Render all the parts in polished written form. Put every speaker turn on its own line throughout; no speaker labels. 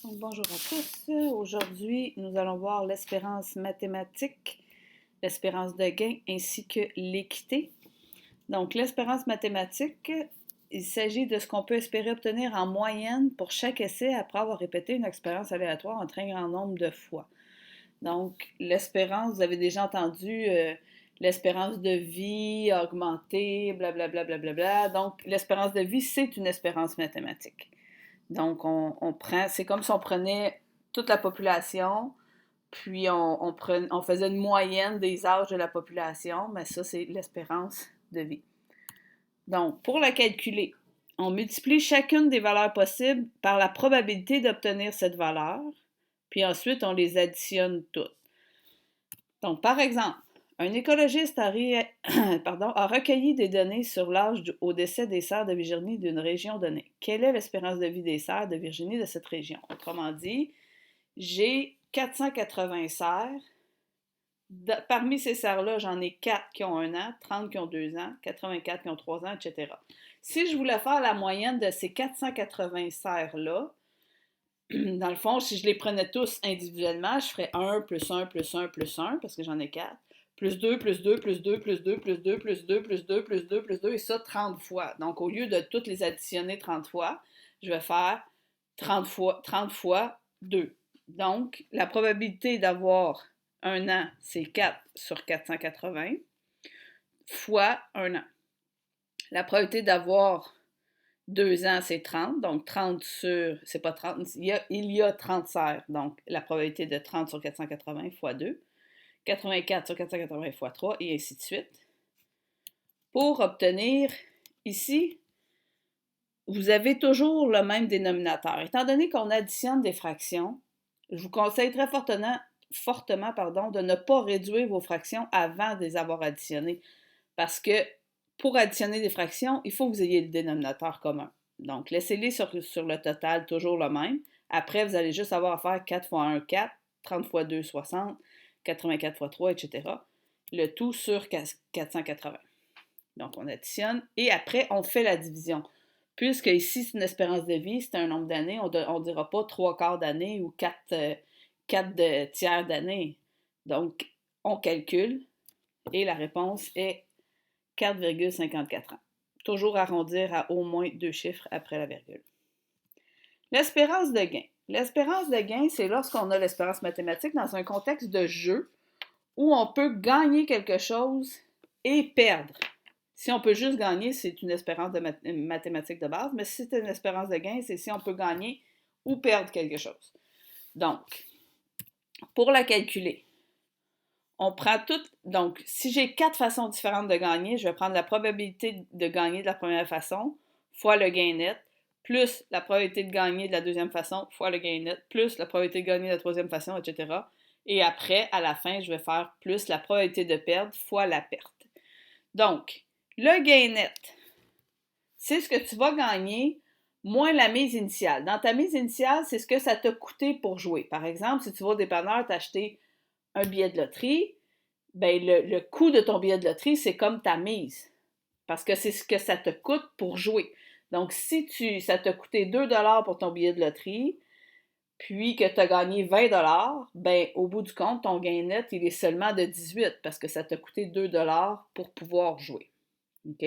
Donc, bonjour à tous. Aujourd'hui, nous allons voir l'espérance mathématique, l'espérance de gain ainsi que l'équité. Donc, l'espérance mathématique, il s'agit de ce qu'on peut espérer obtenir en moyenne pour chaque essai après avoir répété une expérience aléatoire un très grand nombre de fois. Donc, l'espérance, vous avez déjà entendu l'espérance de vie augmentée, blablabla. Bla, bla, bla, bla. Donc, l'espérance de vie, c'est une espérance mathématique. Donc, on prend, c'est comme si on prenait toute la population, puis on faisait une moyenne des âges de la population, mais ça, c'est l'espérance de vie. Donc, pour la calculer, on multiplie chacune des valeurs possibles par la probabilité d'obtenir cette valeur, puis ensuite, on les additionne toutes. Donc, par exemple, un écologiste a recueilli des données sur l'âge au décès des cerfs de Virginie d'une région donnée. Quelle est l'espérance de vie des cerfs de Virginie de cette région? Autrement dit, j'ai 480 cerfs. Parmi ces cerfs-là, j'en ai 4 qui ont 1 an, 30 qui ont 2 ans, 84 qui ont 3 ans, etc. Si je voulais faire la moyenne de ces 480 cerfs-là, dans le fond, si je les prenais tous individuellement, je ferais 1 plus 1 plus 1 plus 1, parce que j'en ai 4, plus 2 plus 2 plus 2 plus 2 plus 2 plus 2 plus 2 plus 2 plus 2, et ça 30 fois. Donc, au lieu de toutes les additionner 30 fois, je vais faire 30 fois 2. Donc, la probabilité d'avoir 1 an, c'est 4 sur 480 fois 1 an. La probabilité d'avoir 2 ans, c'est 30. Donc, 30 sur, c'est pas 30, il y a 30 cerfs. Donc, la probabilité de 30 sur 480 fois 2. 84 sur 480 fois 3, et ainsi de suite. Pour obtenir, ici, vous avez toujours le même dénominateur. Étant donné qu'on additionne des fractions, je vous conseille très fortement, de ne pas réduire vos fractions avant de les avoir additionnées. Parce que pour additionner des fractions, il faut que vous ayez le dénominateur commun. Donc, laissez-les sur le total toujours le même. Après, vous allez juste avoir à faire 4 fois 1, 4, 30 fois 2, 60, 84 fois 3, etc. Le tout sur 480. Donc, on additionne et après, on fait la division. Puisque ici, c'est une espérance de vie, c'est un nombre d'années, on ne dira pas 3/4 d'année ou 4 tiers d'année. Donc, on calcule et la réponse est 4,54 ans. Toujours arrondir à au moins 2 chiffres après la virgule. L'espérance de gain. L'espérance de gain, c'est lorsqu'on a l'espérance mathématique dans un contexte de jeu où on peut gagner quelque chose et perdre. Si on peut juste gagner, c'est une espérance de mathématique de base, mais si c'est une espérance de gain, c'est si on peut gagner ou perdre quelque chose. Donc, pour la calculer, on prend toutes. Donc, si j'ai 4 façons différentes de gagner, je vais prendre la probabilité de gagner de la première façon fois le gain net, plus la probabilité de gagner de la deuxième façon fois le gain net, plus la probabilité de gagner de la troisième façon, etc. Et après, à la fin, je vais faire plus la probabilité de perdre fois la perte. Donc, le gain net, c'est ce que tu vas gagner moins la mise initiale. Dans ta mise initiale, c'est ce que ça t'a coûté pour jouer. Par exemple, si tu vas au dépanneur t'acheter un billet de loterie, ben le coût de ton billet de loterie, c'est comme ta mise. Parce que c'est ce que ça te coûte pour jouer. Donc, si ça t'a coûté 2$ pour ton billet de loterie, puis que tu as gagné 20$, ben au bout du compte, ton gain net, il est seulement de 18 parce que ça t'a coûté 2$ pour pouvoir jouer. OK?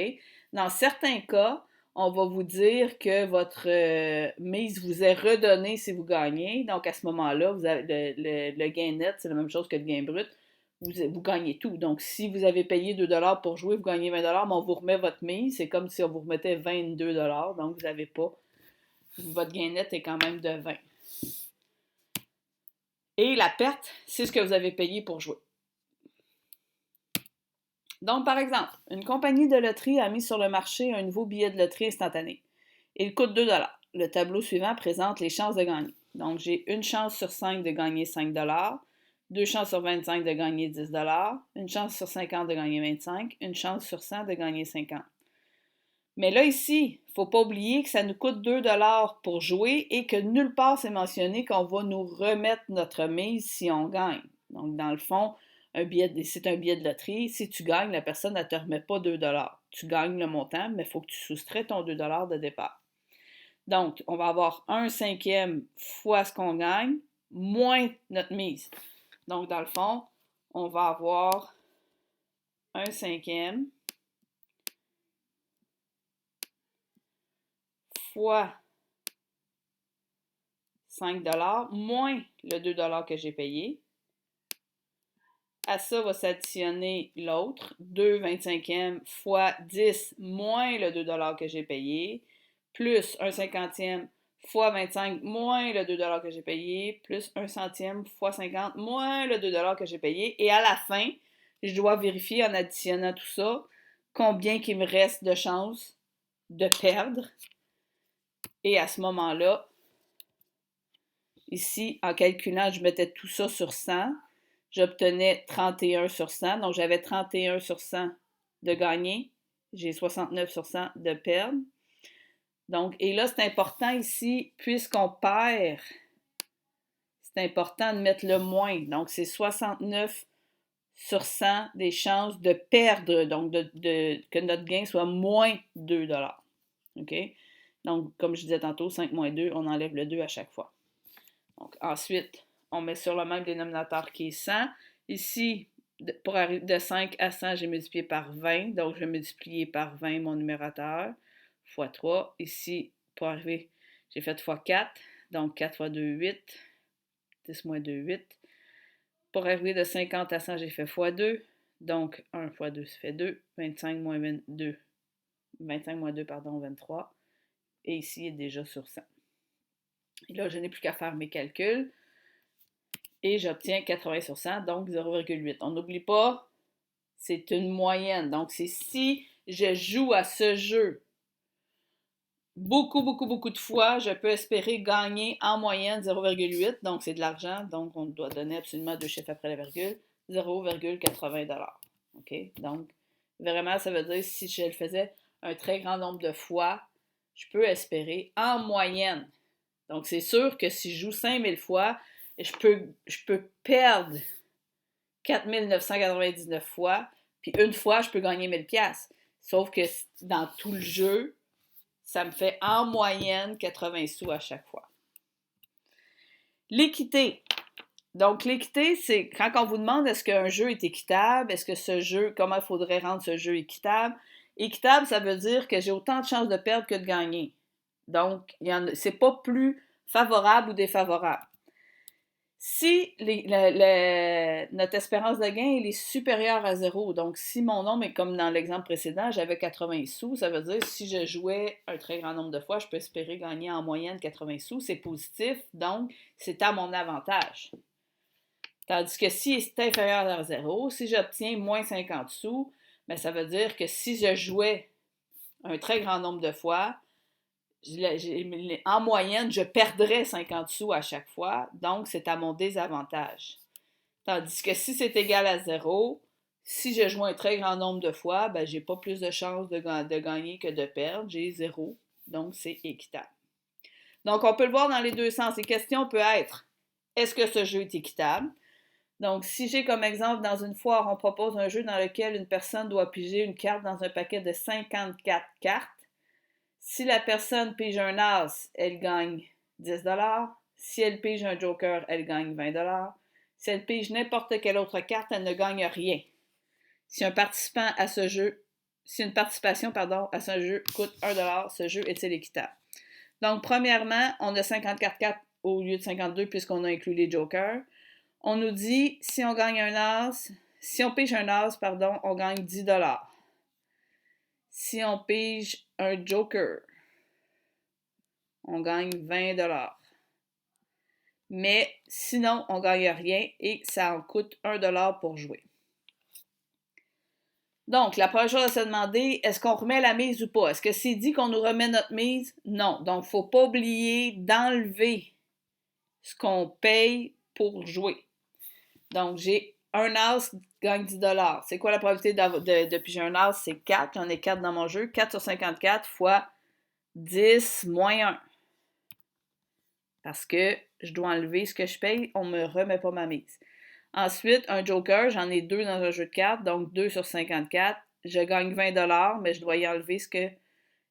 Dans certains cas, on va vous dire que votre mise vous est redonnée si vous gagnez. Donc, à ce moment-là, vous avez le gain net, c'est la même chose que le gain brut. Vous gagnez tout. Donc, si vous avez payé 2$ pour jouer, vous gagnez 20$, mais on vous remet votre mise. C'est comme si on vous remettait 22$. Donc, vous n'avez pas. Votre gain net est quand même de 20. Et la perte, c'est ce que vous avez payé pour jouer. Donc, par exemple, une compagnie de loterie a mis sur le marché un nouveau billet de loterie instantané. Il coûte 2$. Le tableau suivant présente les chances de gagner. Donc, j'ai une chance sur 5 de gagner 5$, deux chances sur 25 de gagner 10$, une chance sur 50 de gagner 25$, une chance sur 100 de gagner 50$. Mais là, ici, il ne faut pas oublier que ça nous coûte 2$ pour jouer et que nulle part c'est mentionné qu'on va nous remettre notre mise si on gagne. Donc, dans le fond, c'est un billet de loterie. Si tu gagnes, la personne ne te remet pas 2$. Tu gagnes le montant, mais il faut que tu soustrais ton 2$ de départ. Donc, on va avoir 1/5 fois ce qu'on gagne, moins notre mise. Donc, dans le fond, on va avoir 1/5 fois 5 moins le 2 que j'ai payé. À ça va s'additionner l'autre, 2/25 fois 10 moins le 2 que j'ai payé, plus 1/50 fois 25 moins le 2 que j'ai payé, plus 1 centième fois 50 moins le 2 que j'ai payé. Et à la fin, je dois vérifier en additionnant tout ça combien il me reste de chances de perdre. Et à ce moment-là, ici, en calculant, je mettais tout ça sur 100. J'obtenais 31 sur 100. Donc, j'avais 31 sur 100 de gagner. J'ai 69 sur 100 de perdre. Donc, et là, c'est important ici, puisqu'on perd, c'est important de mettre le moins. Donc, c'est 69 sur 100 des chances de perdre, donc que notre gain soit moins 2 $. OK? Donc, comme je disais tantôt, 5 moins 2, on enlève le 2 à chaque fois. Donc, ensuite, on met sur le même dénominateur qui est 100. Ici, pour arriver de 5 à 100, j'ai multiplié par 20. Donc, je vais multiplier par 20 mon numérateur, fois 3. Ici, pour arriver, j'ai fait fois 4. Donc, 4 fois 2, 8. 10 moins 2, 8. Pour arriver de 50 à 100, j'ai fait fois 2. Donc, 1 fois 2, ça fait 2. 25 moins 22. 25 moins 2, pardon, 23. Et ici, il est déjà sur 100. Et là, je n'ai plus qu'à faire mes calculs. Et j'obtiens 80 sur 100, donc 0,8. On n'oublie pas, c'est une moyenne. Donc, c'est si je joue à ce jeu beaucoup de fois, je peux espérer gagner en moyenne 0,8. Donc, c'est de l'argent. Donc, on doit donner absolument 2 chiffres après la virgule. 0,80 $. OK? Donc, vraiment, ça veut dire si je le faisais un très grand nombre de fois, je peux espérer en moyenne. Donc, c'est sûr que si je joue 5000 fois, je peux perdre 4999 fois, puis une fois, je peux gagner 1000 $. Sauf que dans tout le jeu, ça me fait en moyenne 80 sous à chaque fois. L'équité. Donc, l'équité, c'est quand on vous demande est-ce qu'un jeu est équitable, est-ce que ce jeu, comment il faudrait rendre ce jeu équitable. Équitable, ça veut dire que j'ai autant de chances de perdre que de gagner. Donc, c'est pas plus favorable ou défavorable. Si notre espérance de gain est supérieure à 0, donc si mon nombre est comme dans l'exemple précédent, j'avais 80 sous, ça veut dire que si je jouais un très grand nombre de fois, je peux espérer gagner en moyenne 80 sous, c'est positif, donc c'est à mon avantage. Tandis que si c'est inférieur à 0, si j'obtiens moins 50 sous, bien, ça veut dire que si je jouais un très grand nombre de fois, en moyenne, je perdrais 50 sous à chaque fois, donc c'est à mon désavantage. Tandis que si c'est égal à 0, si je joue un très grand nombre de fois, ben, j'ai pas plus de chances de gagner que de perdre, j'ai 0, donc c'est équitable. Donc on peut le voir dans les deux sens. Les questions peuvent être, est-ce que ce jeu est équitable? Donc si j'ai comme exemple, dans une foire, on propose un jeu dans lequel une personne doit piger une carte dans un paquet de 54 cartes. Si la personne pige un as, elle gagne 10 $. Si elle pige un joker, elle gagne 20 $. Si elle pige n'importe quelle autre carte, elle ne gagne rien. Si une participation à ce jeu coûte 1 $, ce jeu est-il équitable? Donc, premièrement, on a 54 cartes au lieu de 52 puisqu'on a inclus les jokers. On nous dit, si on pige un as, on gagne 10 $. Si on pige un joker, on gagne 20 $. Mais sinon, on ne gagne rien et ça en coûte 1 $ pour jouer. Donc, la première chose à se demander, est-ce qu'on remet la mise ou pas? Est-ce que c'est dit qu'on nous remet notre mise? Non. Donc, il ne faut pas oublier d'enlever ce qu'on paye pour jouer. Donc, j'ai un as gagne 10 $. C'est quoi la probabilité de piger un as? C'est 4. J'en ai 4 dans mon jeu. 4 sur 54 fois 10 moins 1. Parce que je dois enlever ce que je paye, on ne me remet pas ma mise. Ensuite, un joker, j'en ai 2 dans un jeu de cartes, donc 2 sur 54. Je gagne 20 $, mais je dois y enlever ce que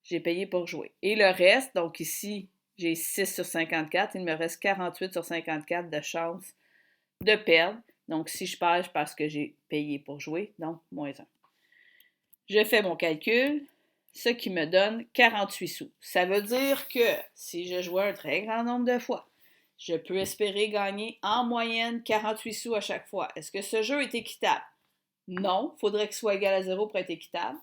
j'ai payé pour jouer. Et le reste, donc ici, J'ai 6 sur 54. Il me reste 48 sur 54 de chance de perdre. Donc, si je perds, parce que j'ai payé pour jouer, donc moins 1. Je fais mon calcul, ce qui me donne 48 sous. Ça veut dire que si je joue un très grand nombre de fois, je peux espérer gagner en moyenne 48 sous à chaque fois. Est-ce que ce jeu est équitable? Non, il faudrait qu'il soit égal à 0 pour être équitable.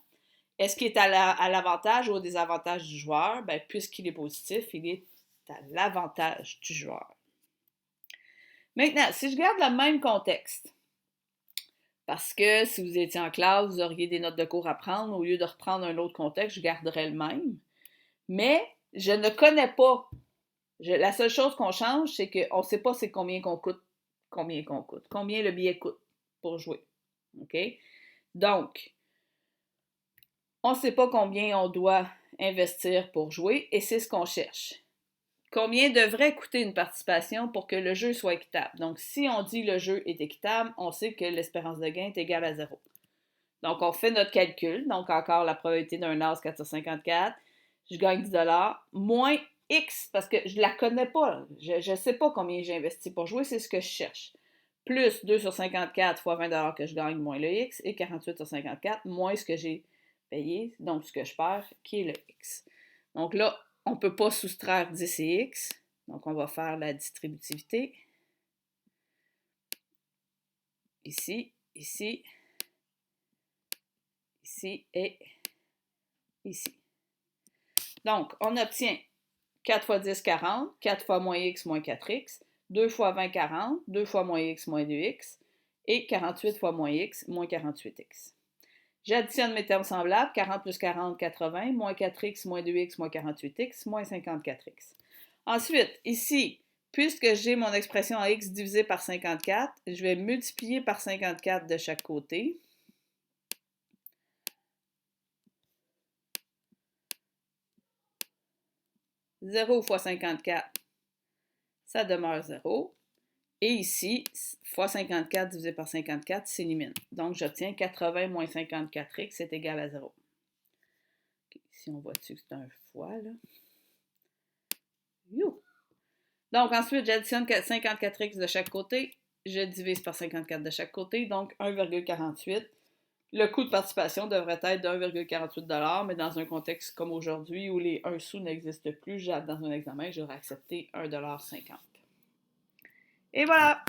Est-ce qu'il est à l'avantage ou au désavantage du joueur? Bien, puisqu'il est positif, il est à l'avantage du joueur. Maintenant, si je garde le même contexte, parce que si vous étiez en classe, vous auriez des notes de cours à prendre, au lieu de reprendre un autre contexte, je garderais le même. Mais je ne connais pas. La seule chose qu'on change, c'est qu'on ne sait pas c'est combien le billet coûte pour jouer. OK? Donc, on ne sait pas combien on doit investir pour jouer et c'est ce qu'on cherche. Combien devrait coûter une participation pour que le jeu soit équitable? Donc, si on dit le jeu est équitable, on sait que l'espérance de gain est égale à 0. Donc, on fait notre calcul. Donc, encore la probabilité d'un as 4 sur 54. Je gagne 10 moins X, parce que je ne la connais pas. Je ne sais pas combien j'ai investi pour jouer, c'est ce que je cherche. Plus 2 sur 54 fois 20 que je gagne, moins le X, et 48 sur 54, moins ce que j'ai payé, donc ce que je perds, qui est le X. Donc là, on ne peut pas soustraire 10 et X. Donc, on va faire la distributivité. Ici, ici, ici et ici. Donc, on obtient 4 fois 10, 40, 4 fois moins x moins 4x, 2 fois 20, 40, 2 fois moins x moins 2x, et 48 fois moins x moins 48x. J'additionne mes termes semblables, 40 plus 40, 80, moins 4x moins 2x moins 48x, moins 54x. Ensuite, ici, puisque j'ai mon expression en x divisé par 54, je vais multiplier par 54 de chaque côté. 0 fois 54, ça demeure 0. Et ici, fois 54 divisé par 54 s'élimine. Donc, j'obtiens 80 moins 54x est égal à 0. Okay, ici, on voit dessus que c'est un fois, là. You. Donc, ensuite, j'additionne 54x de chaque côté. Je divise par 54 de chaque côté, donc 1,48. Le coût de participation devrait être de 1,48 $, mais dans un contexte comme aujourd'hui où les 1 sou n'existent plus, dans un examen, j'aurais accepté 1,50 $. Et voilà!